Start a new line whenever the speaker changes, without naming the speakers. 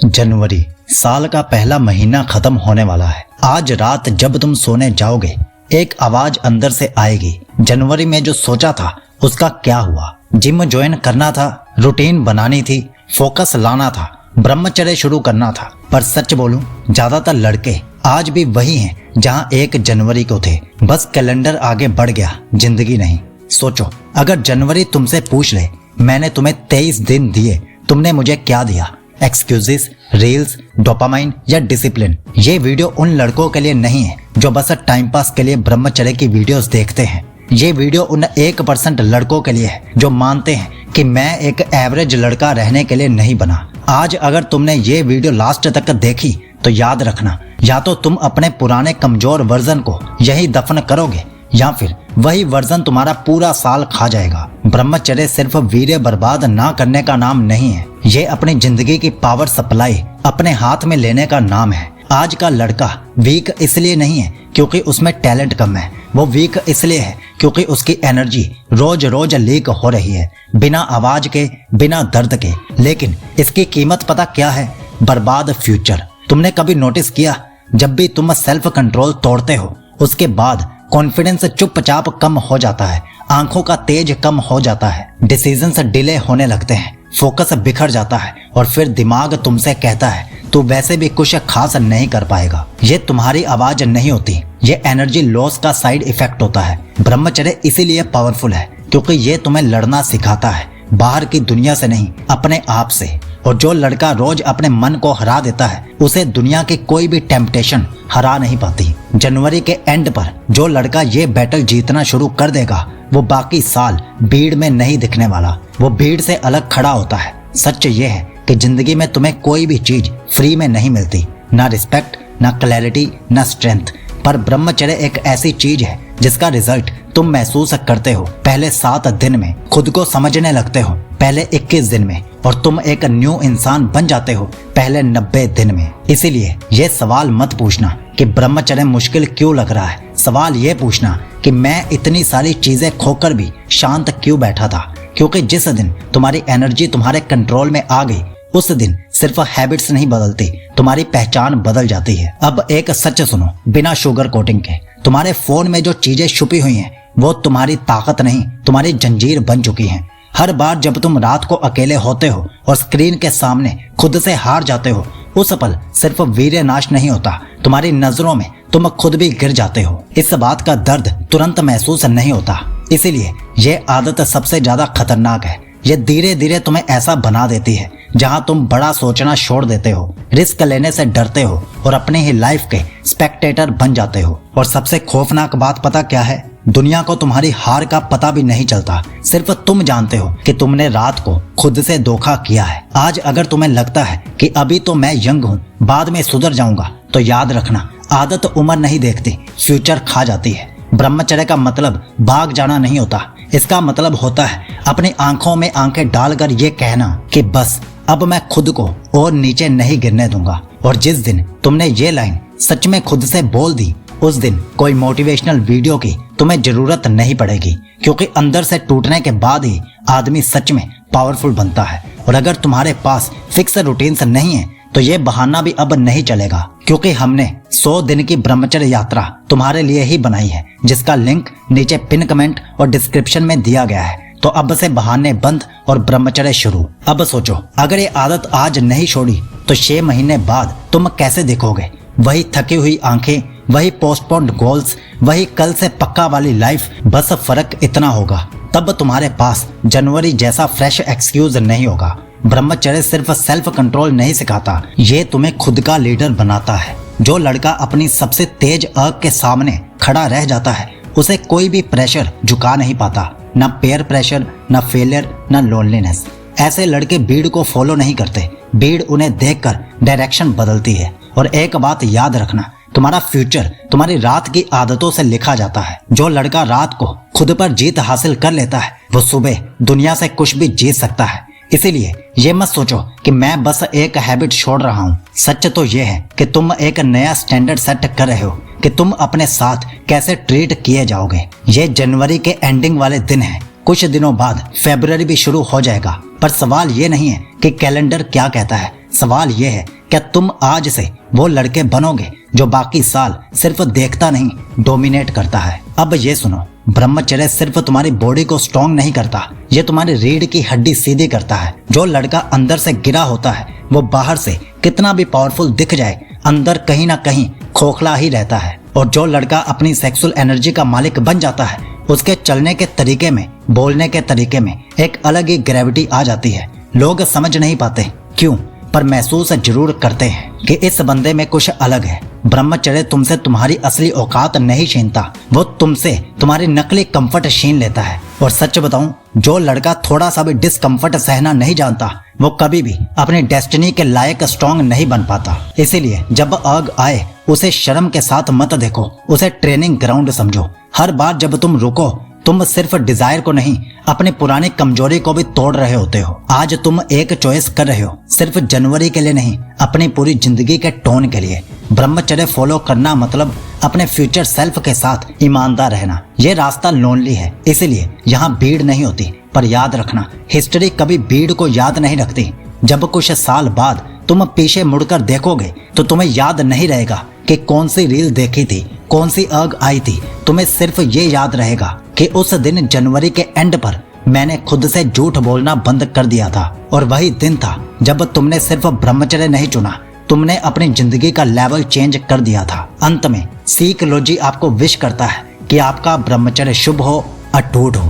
जनवरी साल का पहला महीना खत्म होने वाला है। आज रात जब तुम सोने जाओगे एक आवाज अंदर से आएगी, जनवरी में जो सोचा था उसका क्या हुआ। जिम ज्वाइन करना था, रूटीन बनानी थी, फोकस लाना था, ब्रह्मचर्य शुरू करना था। पर सच बोलूं, ज्यादातर लड़के आज भी वही हैं जहां 1 जनवरी को थे। बस कैलेंडर आगे बढ़ गया, जिंदगी नहीं। सोचो, अगर जनवरी तुमसे पूछ ले मैंने तुम्हें 23 दिन दिए, तुमने मुझे क्या दिया? एक्सक्यूजेस, रील्स, डोपामाइन या डिसिप्लिन? ये वीडियो उन लड़कों के लिए नहीं है जो बस टाइम पास के लिए ब्रह्मचर्य की वीडियोस देखते हैं। ये वीडियो उन 1% लड़कों के लिए है जो मानते हैं कि मैं एक एवरेज लड़का रहने के लिए नहीं बना। आज अगर तुमने ये वीडियो लास्ट तक देखी तो याद रखना, या तो तुम अपने पुराने कमजोर वर्जन को यही दफन करोगे या फिर वही वर्जन तुम्हारा पूरा साल खा जाएगा। ब्रह्मचर्य सिर्फ वीर्य बर्बाद ना करने का नाम नहीं है, ये अपनी जिंदगी की पावर सप्लाई अपने हाथ में लेने का नाम है। आज का लड़का वीक इसलिए नहीं है क्योंकि उसमें टैलेंट कम है, वो वीक इसलिए है क्योंकि उसकी एनर्जी रोज रोज लीक हो रही है, बिना आवाज के, बिना दर्द के। लेकिन इसकी कीमत पता क्या है? बर्बाद फ्यूचर। तुमने कभी नोटिस किया, जब भी तुम सेल्फ कंट्रोल तोड़ते हो उसके बाद कॉन्फिडेंस चुपचाप कम हो जाता है, आंखों का तेज कम हो जाता है, डिसीजंस डिले होने लगते हैं, फोकस बिखर जाता है और फिर दिमाग तुमसे कहता है तू वैसे भी कुछ खास नहीं कर पाएगा। ये तुम्हारी आवाज नहीं होती, ये एनर्जी लॉस का साइड इफेक्ट होता है। ब्रह्मचर्य इसीलिए पावरफुल है क्योंकि ये तुम्हें लड़ना सिखाता है, बाहर की दुनिया से नहीं, अपने आप से। और जो लड़का रोज अपने मन को हरा देता है उसे दुनिया की कोई भी टेम्पटेशन हरा नहीं पाती। जनवरी के एंड पर जो लड़का ये बैटल जीतना शुरू कर देगा वो बाकी साल भीड़ में नहीं दिखने वाला, वो भीड़ से अलग खड़ा होता है। सच ये है कि जिंदगी में तुम्हें कोई भी चीज फ्री में नहीं मिलती, ना रिस्पेक्ट, ना क्लैरिटी, ना स्ट्रेंथ। पर ब्रह्मचर्य एक ऐसी चीज है जिसका रिजल्ट तुम महसूस करते हो पहले 7 दिन में, खुद को समझने लगते हो पहले 21 दिन में, और तुम एक न्यू इंसान बन जाते हो पहले 90 दिन में। इसीलिए ये सवाल मत पूछना कि ब्रह्मचर्य मुश्किल क्यों लग रहा है, सवाल ये पूछना कि मैं इतनी सारी चीजें खोकर भी शांत क्यों बैठा था। क्योंकि जिस दिन तुम्हारी एनर्जी तुम्हारे कंट्रोल में आ गई उस दिन सिर्फ हैबिट्स नहीं बदलती, तुम्हारी पहचान बदल जाती है। अब एक सच सुनो बिना शुगर कोटिंग के, तुम्हारे फोन में जो चीजें छुपी हुई हैं वो तुम्हारी ताकत नहीं, तुम्हारी जंजीर बन चुकी हैं। हर बार जब तुम रात को अकेले होते हो और स्क्रीन के सामने खुद से हार जाते हो, उस पल सिर्फ वीर्य नाश नहीं होता, तुम्हारी नजरों में तुम खुद भी गिर जाते हो। इस बात का दर्द तुरंत महसूस नहीं होता, इसीलिए ये आदत सबसे ज्यादा खतरनाक है। ये धीरे धीरे तुम्हें ऐसा बना देती है जहां तुम बड़ा सोचना छोड़ देते हो, रिस्क लेने से डरते हो और अपने ही लाइफ के स्पेक्टेटर बन जाते हो। और सबसे खौफनाक बात पता क्या है? दुनिया को तुम्हारी हार का पता भी नहीं चलता, सिर्फ तुम जानते हो कि तुमने रात को खुद से धोखा किया है। आज अगर तुम्हें लगता है कि अभी तो मैं यंग हूँ, बाद में सुधर जाऊंगा, तो याद रखना, आदत उम्र नहीं देखती, फ्यूचर खा जाती है। ब्रह्मचर्य का मतलब भाग जाना नहीं होता, इसका मतलब होता है अपनी आंखों में आंखें डालकर ये कहना कि बस अब मैं खुद को और नीचे नहीं गिरने दूंगा। और जिस दिन तुमने ये लाइन सच में खुद से बोल दी उस दिन कोई मोटिवेशनल वीडियो की तुम्हें जरूरत नहीं पड़ेगी, क्योंकि अंदर से टूटने के बाद ही आदमी सच में पावरफुल बनता है। और अगर तुम्हारे पास फिक्स रूटीन्स नहीं है तो ये बहाना भी अब नहीं चलेगा, क्योंकि हमने 100 दिन की ब्रह्मचर्य यात्रा तुम्हारे लिए ही बनाई है, जिसका लिंक नीचे पिन कमेंट और डिस्क्रिप्शन में दिया गया है। तो अब से बहाने बंद और ब्रह्मचर्य शुरू। अब सोचो, अगर ये आदत आज नहीं छोड़ी तो 6 महीने बाद तुम कैसे दिखोगे? वही थकी हुई आंखें, वही पोस्टपोन्ड गोल्स, वही कल से पक्का वाली लाइफ। बस फर्क इतना होगा, तब तुम्हारे पास जनवरी जैसा फ्रेश एक्सक्यूज नहीं होगा। ब्रह्मचर्य सिर्फ सेल्फ कंट्रोल नहीं सिखाता, ये तुम्हें खुद का लीडर बनाता है। जो लड़का अपनी सबसे तेज आग के सामने खड़ा रह जाता है उसे कोई भी प्रेशर झुका नहीं पाता, ना पेयर प्रेशर, ना फेलियर, ना लोनलीनेस। ऐसे लड़के भीड़ को फॉलो नहीं करते, भीड़ उन्हें देखकर डायरेक्शन बदलती है। और एक बात याद रखना, तुम्हारा फ्यूचर तुम्हारी रात की आदतों से लिखा जाता है। जो लड़का रात को खुद पर जीत हासिल कर लेता है वो सुबह दुनिया से कुछ भी जीत सकता है। इसीलिए ये मत सोचो कि मैं बस एक हैबिट छोड़ रहा हूँ। सच तो ये है कि तुम एक नया स्टैंडर्ड सेट कर रहे हो कि तुम अपने साथ कैसे ट्रीट किए जाओगे। ये जनवरी के एंडिंग वाले दिन हैं, कुछ दिनों बाद फरवरी भी शुरू हो जाएगा। पर सवाल ये नहीं है कि कैलेंडर क्या कहता है, सवाल ये है, क्या तुम आज से वो लड़के बनोगे जो बाकी साल सिर्फ देखता नहीं डोमिनेट करता है। अब ये सुनो, ब्रह्मचर्य सिर्फ तुम्हारी बॉडी को स्ट्रॉन्ग नहीं करता, ये तुम्हारी रीढ़ की हड्डी सीधी करता है। जो लड़का अंदर से गिरा होता है वो बाहर से कितना भी पावरफुल दिख जाए, अंदर कहीं ना कहीं खोखला ही रहता है। और जो लड़का अपनी सेक्सुअल एनर्जी का मालिक बन जाता है, उसके चलने के तरीके में, बोलने के तरीके में एक अलग ही ग्रेविटी आ जाती है। लोग समझ नहीं पाते क्यों, पर महसूस जरूर करते हैं कि इस बंदे में कुछ अलग है। ब्रह्मचर्य तुमसे तुम्हारी असली औकात नहीं छीनता, वो तुमसे तुम्हारी नकली कंफर्ट छीन लेता है। और सच बताऊं, जो लड़का थोड़ा सा भी डिस्कम्फर्ट सहना नहीं जानता, वो कभी भी अपनी डेस्टिनी के लायक स्ट्रॉन्ग नहीं बन पाता। इसीलिए जब आग आए उसे शर्म के साथ मत देखो, उसे ट्रेनिंग ग्राउंड समझो। हर बार जब तुम रुको, तुम सिर्फ डिजायर को नहीं, अपनी पुरानी कमजोरी को भी तोड़ रहे होते हो। आज तुम एक चॉइस कर रहे हो, सिर्फ जनवरी के लिए नहीं, अपनी पूरी जिंदगी के टोन के लिए। ब्रह्मचर्य फॉलो करना मतलब अपने फ्यूचर सेल्फ के साथ ईमानदार रहना। ये रास्ता लोनली है, इसीलिए यहाँ भीड़ नहीं होती। पर याद रखना, हिस्ट्री कभी भीड़ को याद नहीं रखती। जब कुछ साल बाद तुम पीछे मुड़कर देखोगे तो तुम्हें याद नहीं रहेगा कि कौन सी रील देखी थी, कौन सी आग आई थी। तुम्हें सिर्फ ये याद रहेगा कि उस दिन जनवरी के एंड पर मैंने खुद से झूठ बोलना बंद कर दिया था। और वही दिन था जब तुमने सिर्फ ब्रह्मचर्य नहीं चुना, तुमने अपनी जिंदगी का लेवल चेंज कर दिया था। अंत में साइकोलॉजी आपको विश करता है कि आपका ब्रह्मचर्य शुभ हो, अटूट हो।